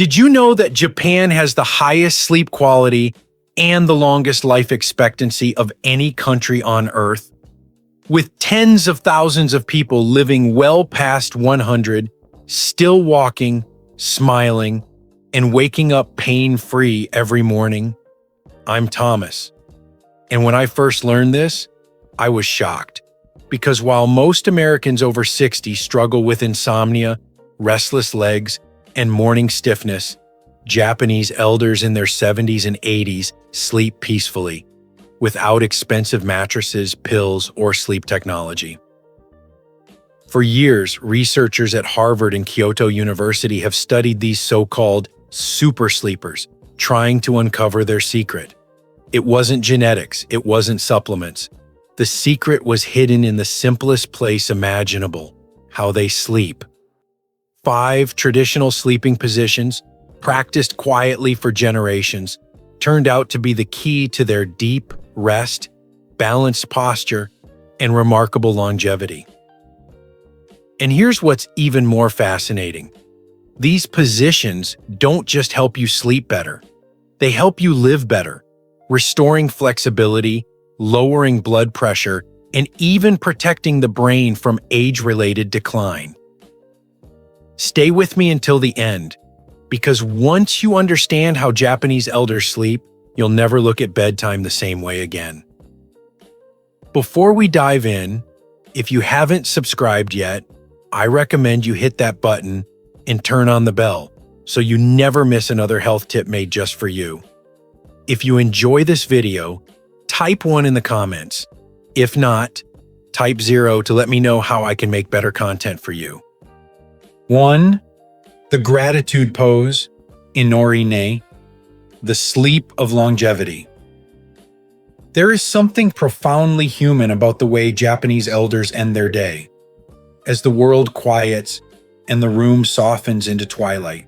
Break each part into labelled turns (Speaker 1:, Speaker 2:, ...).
Speaker 1: Did you know that Japan has the highest sleep quality and the longest life expectancy of any country on Earth? With tens of thousands of people living well past 100, still walking, smiling, and waking up pain-free every morning. I'm Thomas. And when I first learned this, I was shocked. Because while most Americans over 60 struggle with insomnia, restless legs, and morning stiffness, Japanese elders in their 70s and 80s sleep peacefully, without expensive mattresses, pills, or sleep technology. For years, researchers at Harvard and Kyoto University have studied these so-called super sleepers, trying to uncover their secret. It wasn't genetics, it wasn't supplements. The secret was hidden in the simplest place imaginable: how they sleep. 5 traditional sleeping positions, practiced quietly for generations, turned out to be the key to their deep rest, balanced posture, and remarkable longevity. And here's what's even more fascinating. These positions don't just help you sleep better. They help you live better, restoring flexibility, lowering blood pressure, and even protecting the brain from age-related decline. Stay with me until the end, because once you understand how Japanese elders sleep, you'll never look at bedtime the same way again. Before we dive in, if you haven't subscribed yet, I recommend you hit that button and turn on the bell so you never miss another health tip made just for you. If you enjoy this video, type 1 in the comments. If not, type 0 to let me know how I can make better content for you. 1. The gratitude pose, Inori-ne, the sleep of longevity. There is something profoundly human about the way Japanese elders end their day. As the world quiets and the room softens into twilight,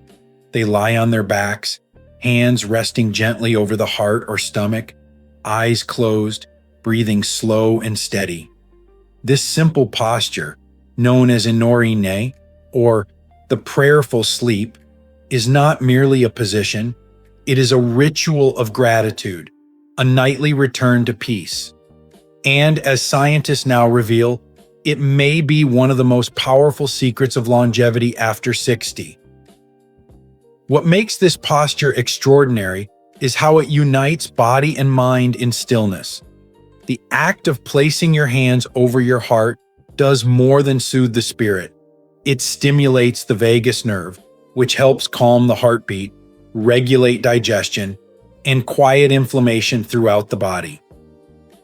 Speaker 1: they lie on their backs, hands resting gently over the heart or stomach, eyes closed, breathing slow and steady. This simple posture, known as Inori-ne, or the prayerful sleep, is not merely a position, it is a ritual of gratitude, a nightly return to peace. And as scientists now reveal, it may be one of the most powerful secrets of longevity after 60. What makes this posture extraordinary is how it unites body and mind in stillness. The act of placing your hands over your heart does more than soothe the spirit. It stimulates the vagus nerve, which helps calm the heartbeat, regulate digestion, and quiet inflammation throughout the body.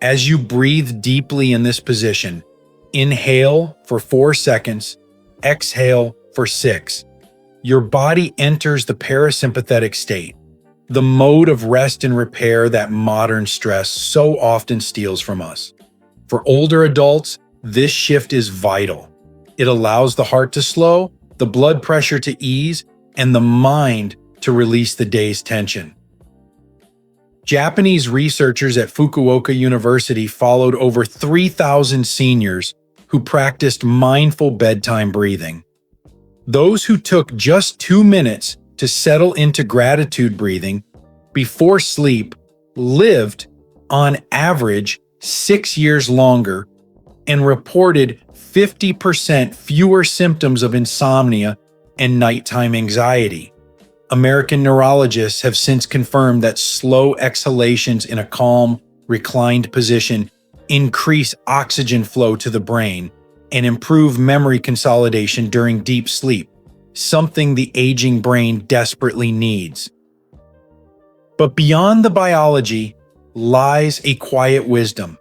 Speaker 1: As you breathe deeply in this position, inhale for 4 seconds, exhale for 6. Your body enters the parasympathetic state, the mode of rest and repair that modern stress so often steals from us. For older adults, this shift is vital. It allows the heart to slow, the blood pressure to ease, and the mind to release the day's tension. Japanese researchers at Fukuoka University followed over 3,000 seniors who practiced mindful bedtime breathing. Those who took just 2 minutes to settle into gratitude breathing before sleep lived, on average, 6 years longer and reported 50% fewer symptoms of insomnia and nighttime anxiety. American neurologists have since confirmed that slow exhalations in a calm, reclined position increase oxygen flow to the brain and improve memory consolidation during deep sleep, something the aging brain desperately needs. But beyond the biology lies a quiet wisdom.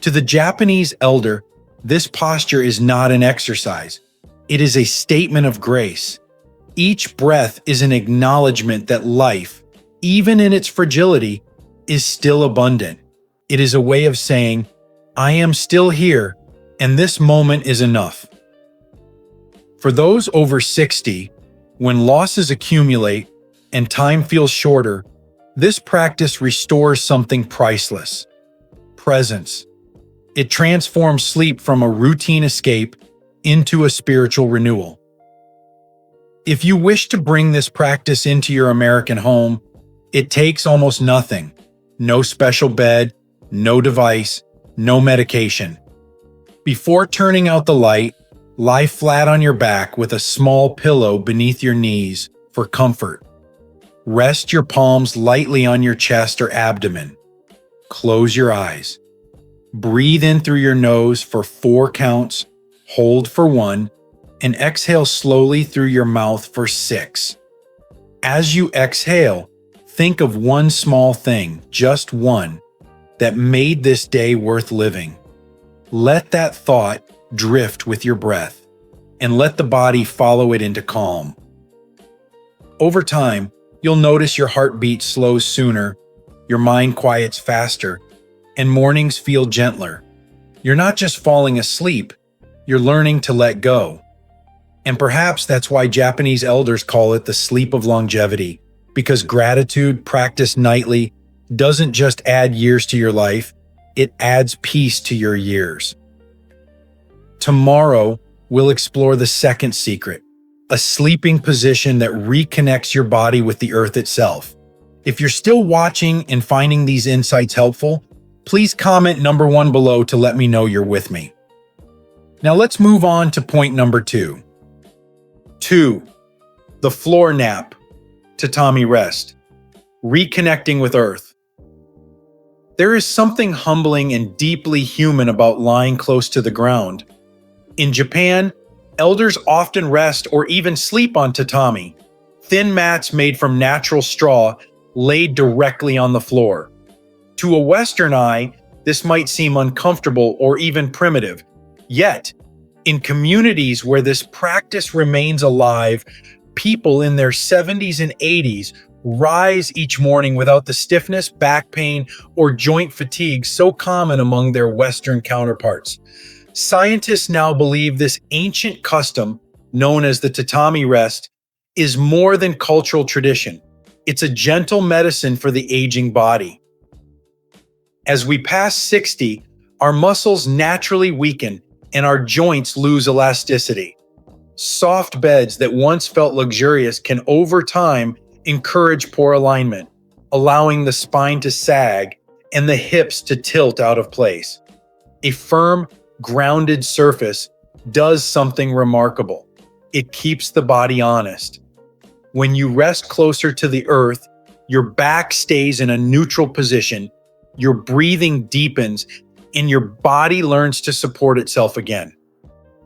Speaker 1: To the Japanese elder, this posture is not an exercise. It is a statement of grace. Each breath is an acknowledgement that life, even in its fragility, is still abundant. It is a way of saying, I am still here, and this moment is enough. For those over 60, when losses accumulate and time feels shorter, this practice restores something priceless: presence. It transforms sleep from a routine escape into a spiritual renewal. If you wish to bring this practice into your American home, it takes almost nothing. No special bed, no device, no medication. Before turning out the light, lie flat on your back with a small pillow beneath your knees for comfort. Rest your palms lightly on your chest or abdomen. Close your eyes. Breathe in through your nose for 4 counts, hold for 1, and exhale slowly through your mouth for 6. As you exhale, think of one small thing, just one, that made this day worth living. Let that thought drift with your breath, and let the body follow it into calm. Over time, you'll notice your heartbeat slows sooner, your mind quiets faster, and mornings feel gentler. You're not just falling asleep, you're learning to let go. And perhaps that's why Japanese elders call it the sleep of longevity, because gratitude practiced nightly doesn't just add years to your life, it adds peace to your years. Tomorrow, we'll explore the second secret, a sleeping position that reconnects your body with the earth itself. If you're still watching and finding these insights helpful, please comment number 1 below to let me know you're with me. Now let's move on to point number 2. 2. The floor nap, tatami rest, reconnecting with earth. There is something humbling and deeply human about lying close to the ground. In Japan, elders often rest or even sleep on tatami, thin mats made from natural straw laid directly on the floor. To a Western eye, this might seem uncomfortable or even primitive. Yet, in communities where this practice remains alive, people in their 70s and 80s rise each morning without the stiffness, back pain, or joint fatigue so common among their Western counterparts. Scientists now believe this ancient custom, known as the tatami rest, is more than cultural tradition. It's a gentle medicine for the aging body. As we pass 60, our muscles naturally weaken and our joints lose elasticity. Soft beds that once felt luxurious can over time encourage poor alignment, allowing the spine to sag and the hips to tilt out of place. A firm, grounded surface does something remarkable. It keeps the body honest. When you rest closer to the earth, your back stays in a neutral position, your breathing deepens, and your body learns to support itself again.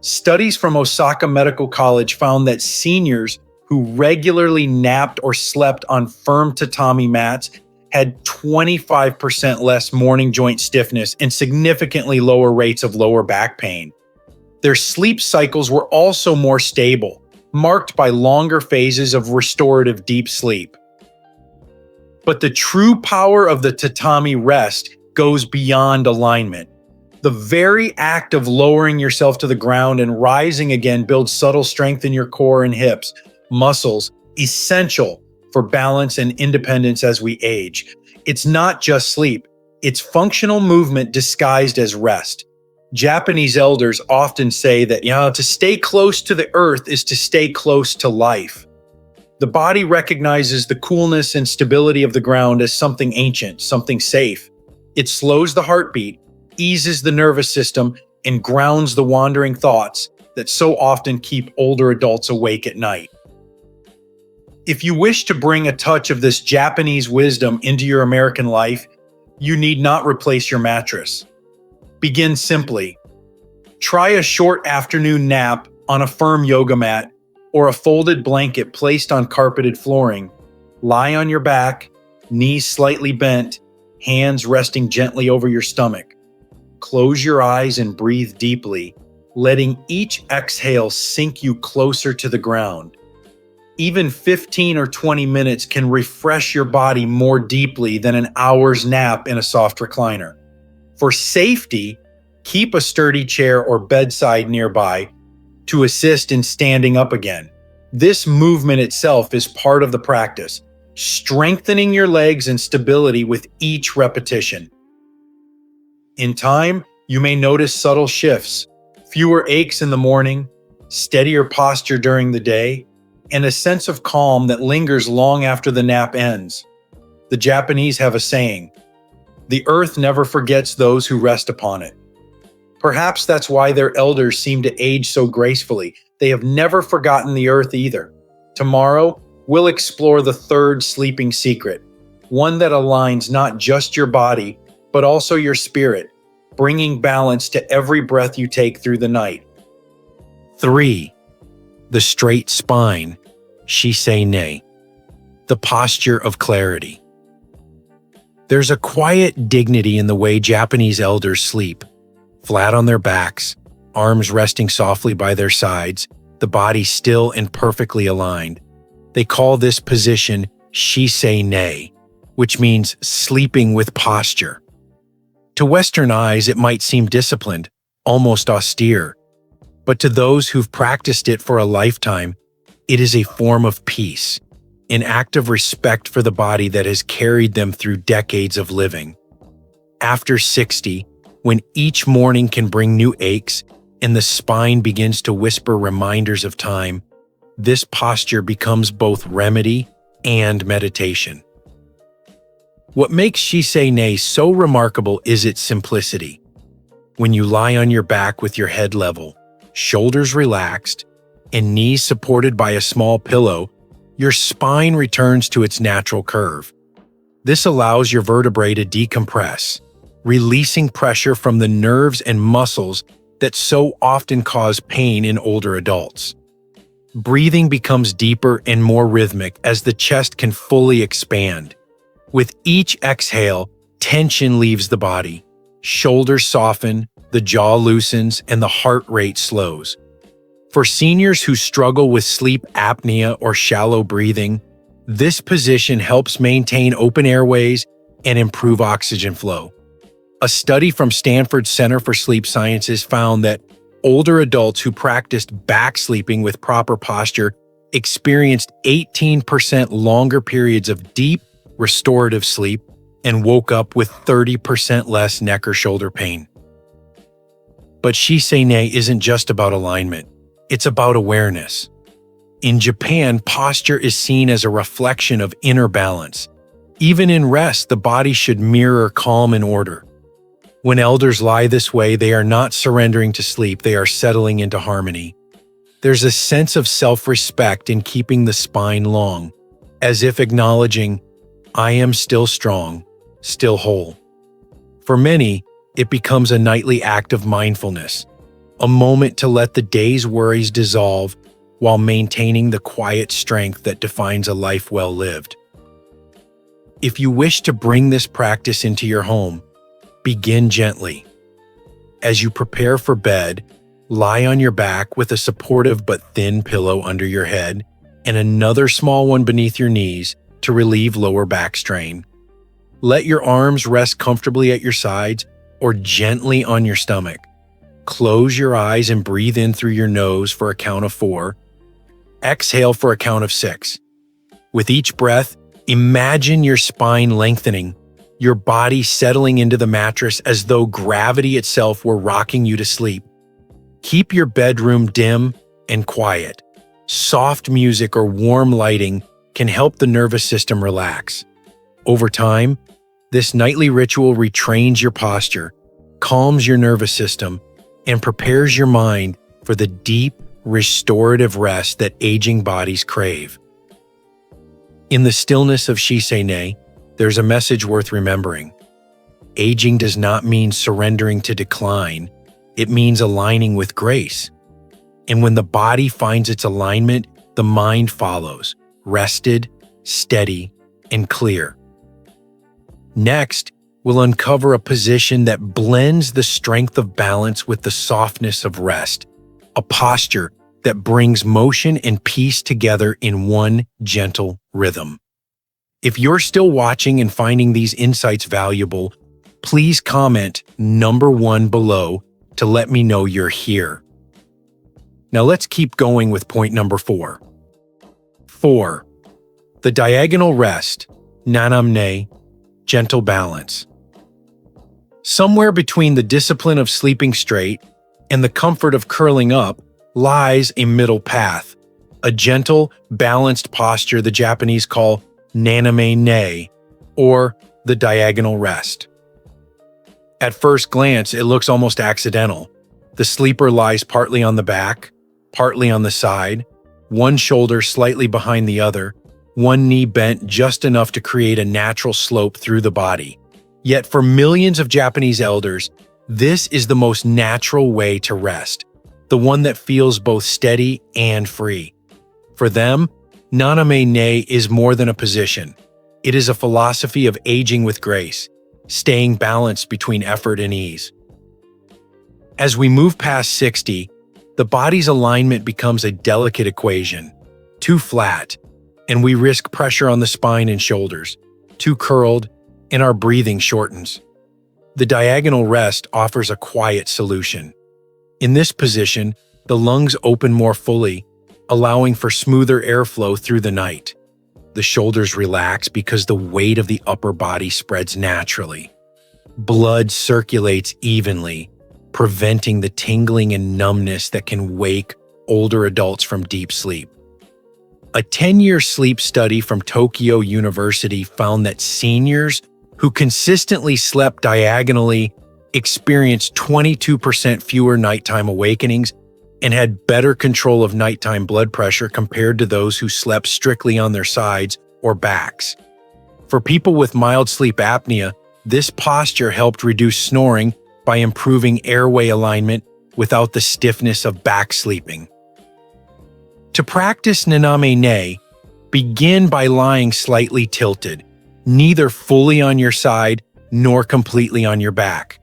Speaker 1: Studies from Osaka Medical College found that seniors who regularly napped or slept on firm tatami mats had 25% less morning joint stiffness and significantly lower rates of lower back pain. Their sleep cycles were also more stable, marked by longer phases of restorative deep sleep. But the true power of the tatami rest goes beyond alignment. The very act of lowering yourself to the ground and rising again builds subtle strength in your core and hips, muscles, essential for balance and independence as we age. It's not just sleep, it's functional movement disguised as rest. Japanese elders often say that, to stay close to the earth is to stay close to life. The body recognizes the coolness and stability of the ground as something ancient, something safe. It slows the heartbeat, eases the nervous system, and grounds the wandering thoughts that so often keep older adults awake at night. If you wish to bring a touch of this Japanese wisdom into your American life, you need not replace your mattress. Begin simply. Try a short afternoon nap on a firm yoga mat or a folded blanket placed on carpeted flooring. Lie on your back, knees slightly bent, hands resting gently over your stomach. Close your eyes and breathe deeply, letting each exhale sink you closer to the ground. Even 15 or 20 minutes can refresh your body more deeply than an hour's nap in a soft recliner. For safety, keep a sturdy chair or bedside nearby to assist in standing up again. This movement itself is part of the practice, strengthening your legs and stability with each repetition. In time, you may notice subtle shifts, fewer aches in the morning, steadier posture during the day, and a sense of calm that lingers long after the nap ends. The Japanese have a saying, "The earth never forgets those who rest upon it." Perhaps that's why their elders seem to age so gracefully. They have never forgotten the earth either. Tomorrow, we'll explore the third sleeping secret, one that aligns not just your body, but also your spirit, bringing balance to every breath you take through the night. 3. The straight spine, Shisei-nei, the posture of clarity. There's a quiet dignity in the way Japanese elders sleep, flat on their backs, arms resting softly by their sides, the body still and perfectly aligned. They call this position Shisei-nei, which means sleeping with posture. To Western eyes, it might seem disciplined, almost austere, but to those who've practiced it for a lifetime, it is a form of peace, an act of respect for the body that has carried them through decades of living. After 60, when each morning can bring new aches and the spine begins to whisper reminders of time, this posture becomes both remedy and meditation. What makes Shisei-nei so remarkable is its simplicity. When you lie on your back with your head level, shoulders relaxed, and knees supported by a small pillow, your spine returns to its natural curve. This allows your vertebrae to decompress, releasing pressure from the nerves and muscles that so often cause pain in older adults. Breathing becomes deeper and more rhythmic as the chest can fully expand. With each exhale, tension leaves the body. Shoulders soften, the jaw loosens, and the heart rate slows. For seniors who struggle with sleep apnea or shallow breathing, this position helps maintain open airways and improve oxygen flow. A study from Stanford Center for Sleep Sciences found that older adults who practiced back sleeping with proper posture experienced 18% longer periods of deep, restorative sleep and woke up with 30% less neck or shoulder pain. But Shisei-nei isn't just about alignment. It's about awareness. In Japan, posture is seen as a reflection of inner balance. Even in rest, the body should mirror calm and order. When elders lie this way, they are not surrendering to sleep, they are settling into harmony. There's a sense of self-respect in keeping the spine long, as if acknowledging, "I am still strong, still whole." For many, it becomes a nightly act of mindfulness, a moment to let the day's worries dissolve while maintaining the quiet strength that defines a life well lived. If you wish to bring this practice into your home, begin gently. As you prepare for bed, lie on your back with a supportive but thin pillow under your head and another small one beneath your knees to relieve lower back strain. Let your arms rest comfortably at your sides or gently on your stomach. Close your eyes and breathe in through your nose for a count of 4. Exhale for a count of 6. With each breath, imagine your spine lengthening, your body settling into the mattress as though gravity itself were rocking you to sleep. Keep your bedroom dim and quiet. Soft music or warm lighting can help the nervous system relax. Over time, this nightly ritual retrains your posture, calms your nervous system, and prepares your mind for the deep, restorative rest that aging bodies crave. In the stillness of Shisei-nei, there's a message worth remembering. Aging does not mean surrendering to decline, it means aligning with grace. And when the body finds its alignment, the mind follows, rested, steady, and clear. Next, we'll uncover a position that blends the strength of balance with the softness of rest, a posture that brings motion and peace together in one gentle rhythm. If you're still watching and finding these insights valuable, please comment number 1 below to let me know you're here. Now let's keep going with point number 4. 4. The diagonal rest, nanam-ne, gentle balance. Somewhere between the discipline of sleeping straight and the comfort of curling up lies a middle path, a gentle, balanced posture the Japanese call naname-ne, or the diagonal rest. At first glance, it looks almost accidental. The sleeper lies partly on the back, partly on the side, one shoulder slightly behind the other, one knee bent just enough to create a natural slope through the body. Yet for millions of Japanese elders, this is the most natural way to rest, the one that feels both steady and free. For them, naname-ne is more than a position. It is a philosophy of aging with grace, staying balanced between effort and ease. As we move past 60, the body's alignment becomes a delicate equation. Too flat, and we risk pressure on the spine and shoulders. Too curled, and our breathing shortens. The diagonal rest offers a quiet solution. In this position, the lungs open more fully, allowing for smoother airflow through the night. The shoulders relax because the weight of the upper body spreads naturally. Blood circulates evenly, preventing the tingling and numbness that can wake older adults from deep sleep. A 10-year sleep study from Tokyo University found that seniors who consistently slept diagonally experienced 22% fewer nighttime awakenings and had better control of nighttime blood pressure compared to those who slept strictly on their sides or backs. For people with mild sleep apnea, this posture helped reduce snoring by improving airway alignment without the stiffness of back sleeping. To practice naname-ne, begin by lying slightly tilted, neither fully on your side nor completely on your back.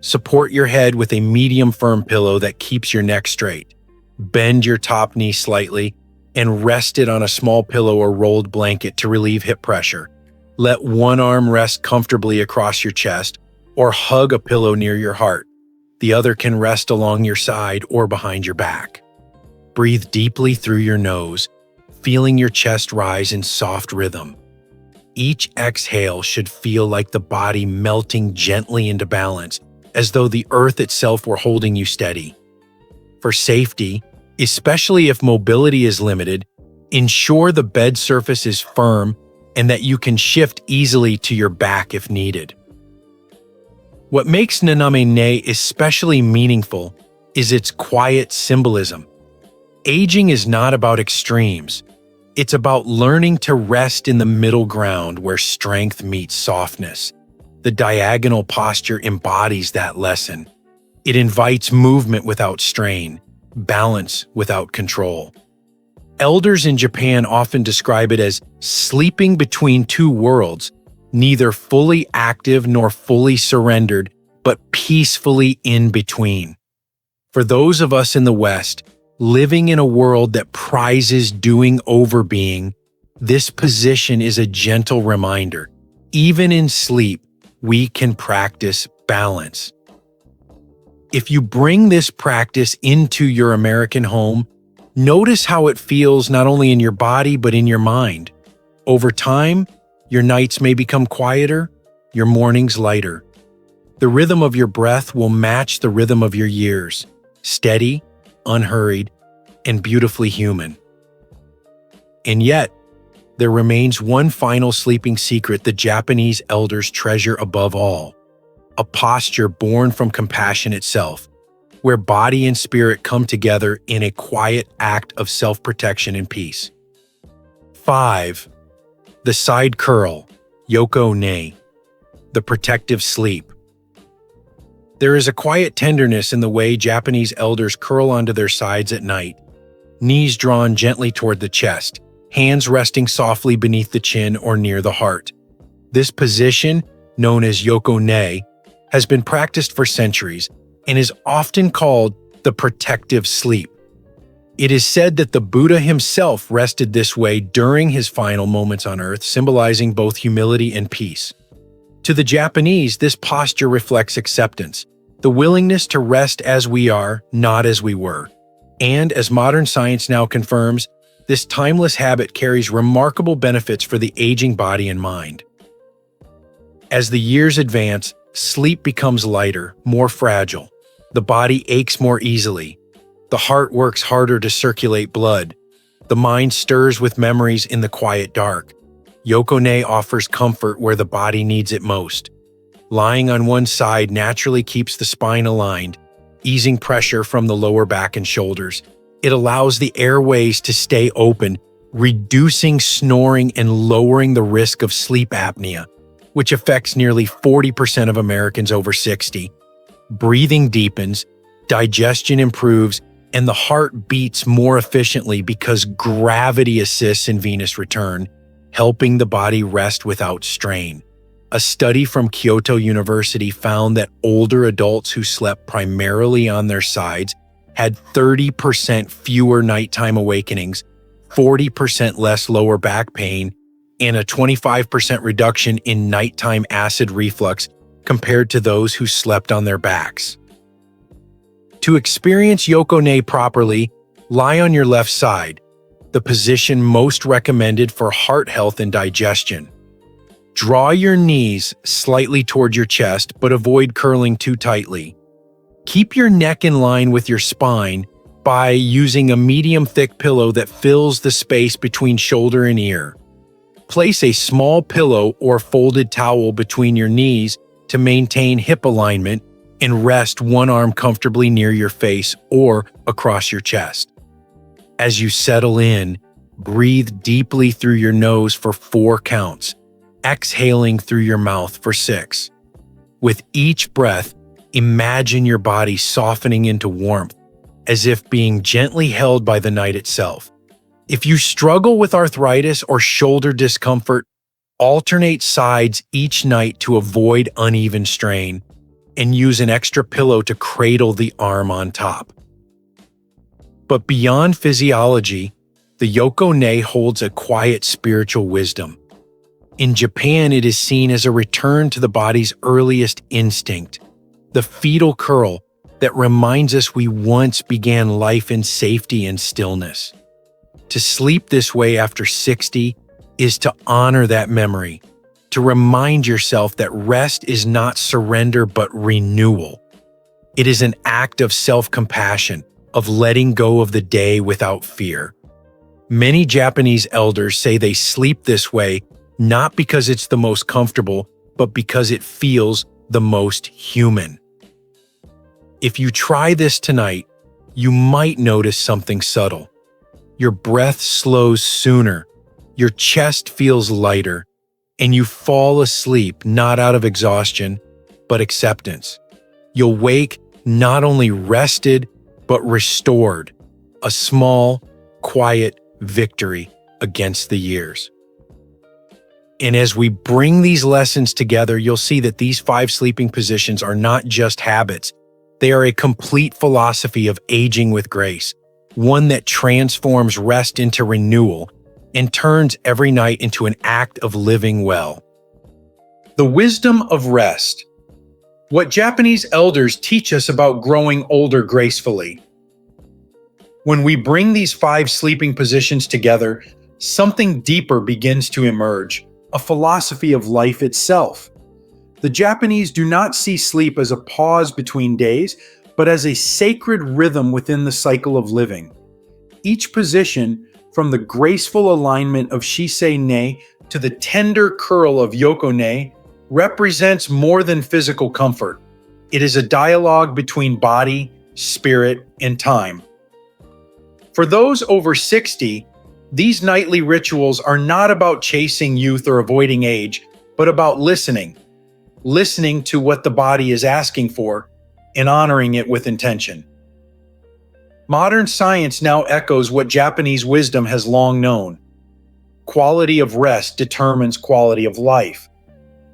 Speaker 1: Support your head with a medium firm pillow that keeps your neck straight. Bend your top knee slightly and rest it on a small pillow or rolled blanket to relieve hip pressure. Let one arm rest comfortably across your chest or hug a pillow near your heart. The other can rest along your side or behind your back. Breathe deeply through your nose, feeling your chest rise in soft rhythm. Each exhale should feel like the body melting gently into balance, as though the earth itself were holding you steady. For safety, especially if mobility is limited, ensure the bed surface is firm and that you can shift easily to your back if needed. What makes naname-ne especially meaningful is its quiet symbolism. Aging is not about extremes. It's about learning to rest in the middle ground where strength meets softness. The diagonal posture embodies that lesson. It invites movement without strain, balance without control. Elders in Japan often describe it as sleeping between two worlds, neither fully active nor fully surrendered, but peacefully in between. For those of us in the West, living in a world that prizes doing over being, this position is a gentle reminder. Even in sleep, we can practice balance. If you bring this practice into your American home, notice how it feels not only in your body but in your mind. Over time, your nights may become quieter, your mornings lighter. The rhythm of your breath will match the rhythm of your years, steady, unhurried, and beautifully human. And yet, there remains one final sleeping secret the Japanese elders treasure above all: a posture born from compassion itself, where body and spirit come together in a quiet act of self-protection and peace. 5. The side curl, yoko-ne, the protective sleep. There is a quiet tenderness in the way Japanese elders curl onto their sides at night, knees drawn gently toward the chest, hands resting softly beneath the chin or near the heart. This position, known as yoko-ne, has been practiced for centuries and is often called the protective sleep. It is said that the Buddha himself rested this way during his final moments on earth, symbolizing both humility and peace. To the Japanese, this posture reflects acceptance, the willingness to rest as we are, not as we were. And as modern science now confirms, this timeless habit carries remarkable benefits for the aging body and mind. As the years advance, sleep becomes lighter, more fragile. The body aches more easily. The heart works harder to circulate blood. The mind stirs with memories in the quiet dark. Yokone offers comfort where the body needs it most. Lying on one side naturally keeps the spine aligned, easing pressure from the lower back and shoulders. It allows the airways to stay open, reducing snoring and lowering the risk of sleep apnea, which affects nearly 40% of Americans over 60. Breathing deepens, digestion improves, and the heart beats more efficiently because gravity assists in venous return, helping the body rest without strain. A study from Kyoto University found that older adults who slept primarily on their sides had 30% fewer nighttime awakenings, 40% less lower back pain, and a 25% reduction in nighttime acid reflux compared to those who slept on their backs. To experience Yokone properly, lie on your left side, the position most recommended for heart health and digestion. Draw your knees slightly toward your chest, but avoid curling too tightly. Keep your neck in line with your spine by using a medium-thick pillow that fills the space between shoulder and ear. Place a small pillow or folded towel between your knees to maintain hip alignment and rest one arm comfortably near your face or across your chest. As you settle in, breathe deeply through your nose for 4 counts, exhaling through your mouth for 6. With each breath, imagine your body softening into warmth, as if being gently held by the night itself. If you struggle with arthritis or shoulder discomfort, alternate sides each night to avoid uneven strain, and use an extra pillow to cradle the arm on top. But beyond physiology, the Yokone holds a quiet spiritual wisdom. In Japan, it is seen as a return to the body's earliest instinct, the fetal curl that reminds us we once began life in safety and stillness. To sleep this way after 60 is to honor that memory, to remind yourself that rest is not surrender but renewal. It is an act of self-compassion, of letting go of the day without fear. Many Japanese elders say they sleep this way not because it's the most comfortable, but because it feels the most human. If you try this tonight, you might notice something subtle. Your breath slows sooner, your chest feels lighter, and you fall asleep not out of exhaustion, but acceptance. You'll wake not only rested, but restored, a small, quiet victory against the years. And as we bring these lessons together, you'll see that these 5 sleeping positions are not just habits. They are a complete philosophy of aging with grace, one that transforms rest into renewal and turns every night into an act of living well. The wisdom of rest. What Japanese elders teach us about growing older gracefully. When we bring these 5 sleeping positions together, something deeper begins to emerge, a philosophy of life itself. The Japanese do not see sleep as a pause between days, but as a sacred rhythm within the cycle of living. Each position, from the graceful alignment of Shisei-ne to the tender curl of Yokone, represents more than physical comfort. It is a dialogue between body, spirit, and time. For those over 60, these nightly rituals are not about chasing youth or avoiding age, but about listening to what the body is asking for and honoring it with intention. Modern science now echoes what Japanese wisdom has long known. Quality of rest determines quality of life.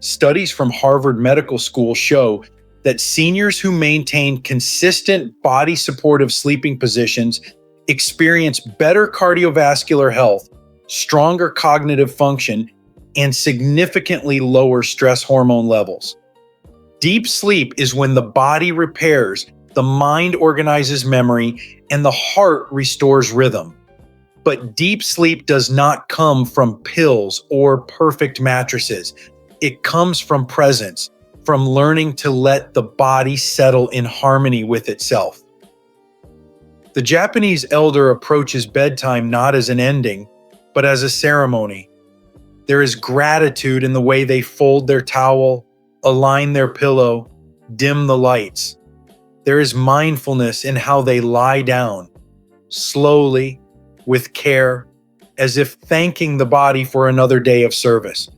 Speaker 1: Studies from Harvard Medical School show that seniors who maintain consistent body-supportive sleeping positions experience better cardiovascular health, stronger cognitive function, and significantly lower stress hormone levels. Deep sleep is when the body repairs, the mind organizes memory, and the heart restores rhythm. But deep sleep does not come from pills or perfect mattresses. It comes from presence, from learning to let the body settle in harmony with itself. The Japanese elder approaches bedtime not as an ending, but as a ceremony. There is gratitude in the way they fold their towel, align their pillow, dim the lights. There is mindfulness in how they lie down, slowly, with care, as if thanking the body for another day of service.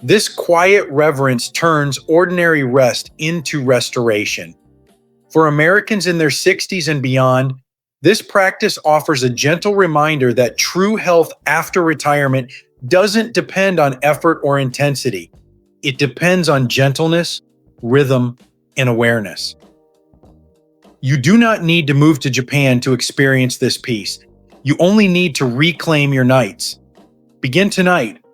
Speaker 1: This quiet reverence turns ordinary rest into restoration. For Americans in their 60s and beyond, this practice offers a gentle reminder that true health after retirement doesn't depend on effort or intensity. It depends on gentleness, rhythm, and awareness. You do not need to move to Japan to experience this peace. You only need to reclaim your nights. Begin tonight.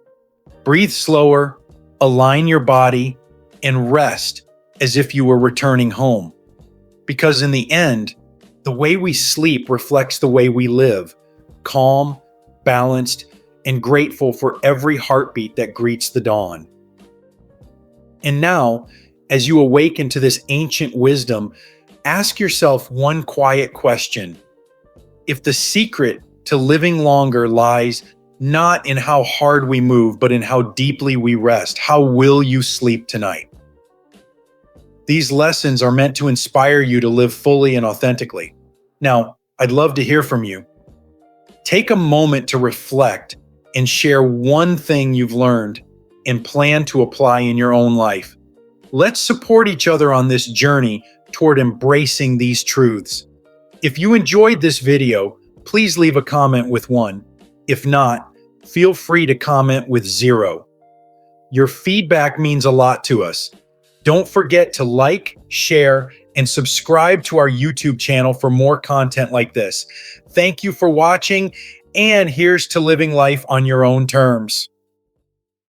Speaker 1: Breathe slower, align your body, and rest as if you were returning home. Because in the end, the way we sleep reflects the way we live, calm, balanced, and grateful for every heartbeat that greets the dawn. And now, as you awaken to this ancient wisdom, ask yourself one quiet question. If the secret to living longer lies not in how hard we move, but in how deeply we rest, how will you sleep tonight? These lessons are meant to inspire you to live fully and authentically. Now, I'd love to hear from you. Take a moment to reflect and share one thing you've learned and plan to apply in your own life. Let's support each other on this journey toward embracing these truths. If you enjoyed this video, please leave a comment with 1. If not, feel free to comment with 0. Your feedback means a lot to us. Don't forget to like, share, and subscribe to our YouTube channel for more content like this. Thank you for watching, and here's to living life on your own terms.